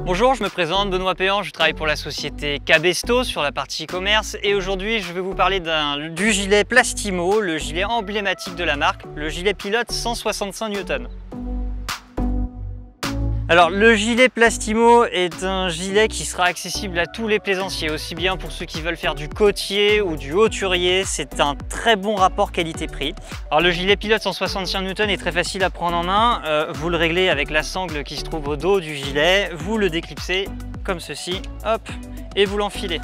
Bonjour, je me présente, Benoît Péan, je travaille pour la société Cabesto sur la partie e-commerce et aujourd'hui je vais vous parler du gilet Plastimo, le gilet emblématique de la marque, le gilet pilote 165 Newton. Alors le gilet Plastimo est un gilet qui sera accessible à tous les plaisanciers, aussi bien pour ceux qui veulent faire du côtier ou du hauturier. C'est un très bon rapport qualité-prix. Alors le gilet pilote 165 Newton est très facile à prendre en main. Vous le réglez avec la sangle qui se trouve au dos du gilet, vous le déclipsez comme ceci, hop, et vous l'enfilez.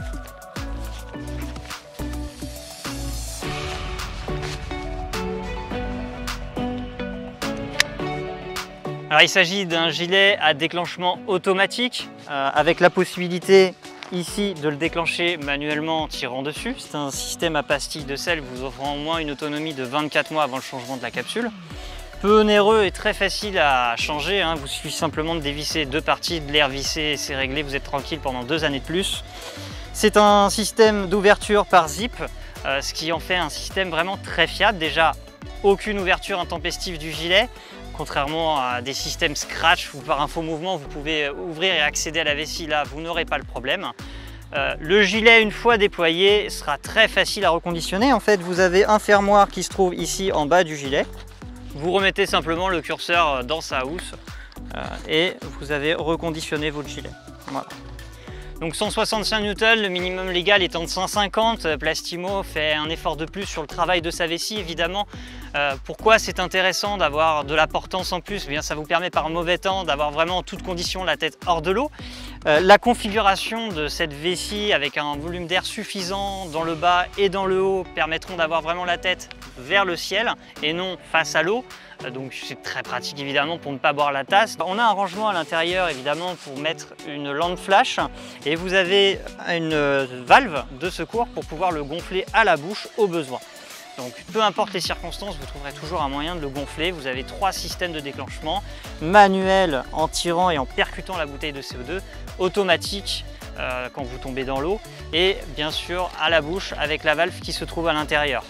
Alors il s'agit d'un gilet à déclenchement automatique avec la possibilité ici de le déclencher manuellement en tirant dessus. C'est un système à pastilles de sel vous offrant au moins une autonomie de 24 mois avant le changement de la capsule. Peu onéreux et très facile à changer, hein. Vous suffit simplement de dévisser deux parties, de l'air vissé et c'est réglé, vous êtes tranquille pendant 2 années de plus. C'est un système d'ouverture par zip, ce qui en fait un système vraiment très fiable. Déjà, aucune ouverture intempestive du gilet. Contrairement à des systèmes scratch où par un faux mouvement vous pouvez ouvrir et accéder à la vessie, là vous n'aurez pas le problème. Le gilet, une fois déployé, sera très facile à reconditionner. En fait, vous avez un fermoir qui se trouve ici en bas du gilet. Vous remettez simplement le curseur dans sa housse et vous avez reconditionné votre gilet. Voilà. Donc 165 Newton, le minimum légal étant de 150, Plastimo fait un effort de plus sur le travail de sa vessie évidemment. Pourquoi c'est intéressant d'avoir de la portance en plus? Eh bien, ça vous permet par mauvais temps d'avoir vraiment en toutes conditions la tête hors de l'eau. La configuration de cette vessie avec un volume d'air suffisant dans le bas et dans le haut permettront d'avoir vraiment la tête vers le ciel et non face à l'eau. Donc c'est très pratique évidemment pour ne pas boire la tasse. On a un rangement à l'intérieur évidemment pour mettre une lampe flash et vous avez une valve de secours pour pouvoir le gonfler à la bouche au besoin. Donc peu importe les circonstances, vous trouverez toujours un moyen de le gonfler. Vous avez 3 systèmes de déclenchement, manuel en tirant et en percutant la bouteille de CO2, automatique quand vous tombez dans l'eau et bien sûr à la bouche avec la valve qui se trouve à l'intérieur.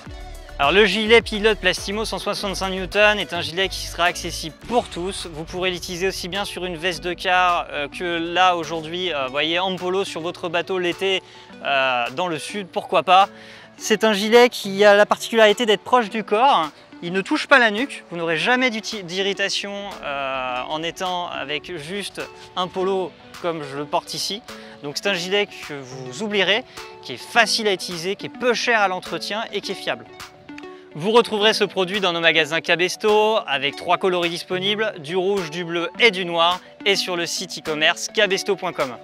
Alors le gilet pilote Plastimo 165 Newton est un gilet qui sera accessible pour tous. Vous pourrez l'utiliser aussi bien sur une veste de quart que là aujourd'hui, vous voyez en polo sur votre bateau l'été dans le sud, pourquoi pas. C'est un gilet qui a la particularité d'être proche du corps. Il ne touche pas la nuque, vous n'aurez jamais d'irritation en étant avec juste un polo comme je le porte ici. Donc c'est un gilet que vous oublierez, qui est facile à utiliser, qui est peu cher à l'entretien et qui est fiable. Vous retrouverez ce produit dans nos magasins Cabesto avec 3 coloris disponibles, du rouge, du bleu et du noir et sur le site e-commerce cabesto.com.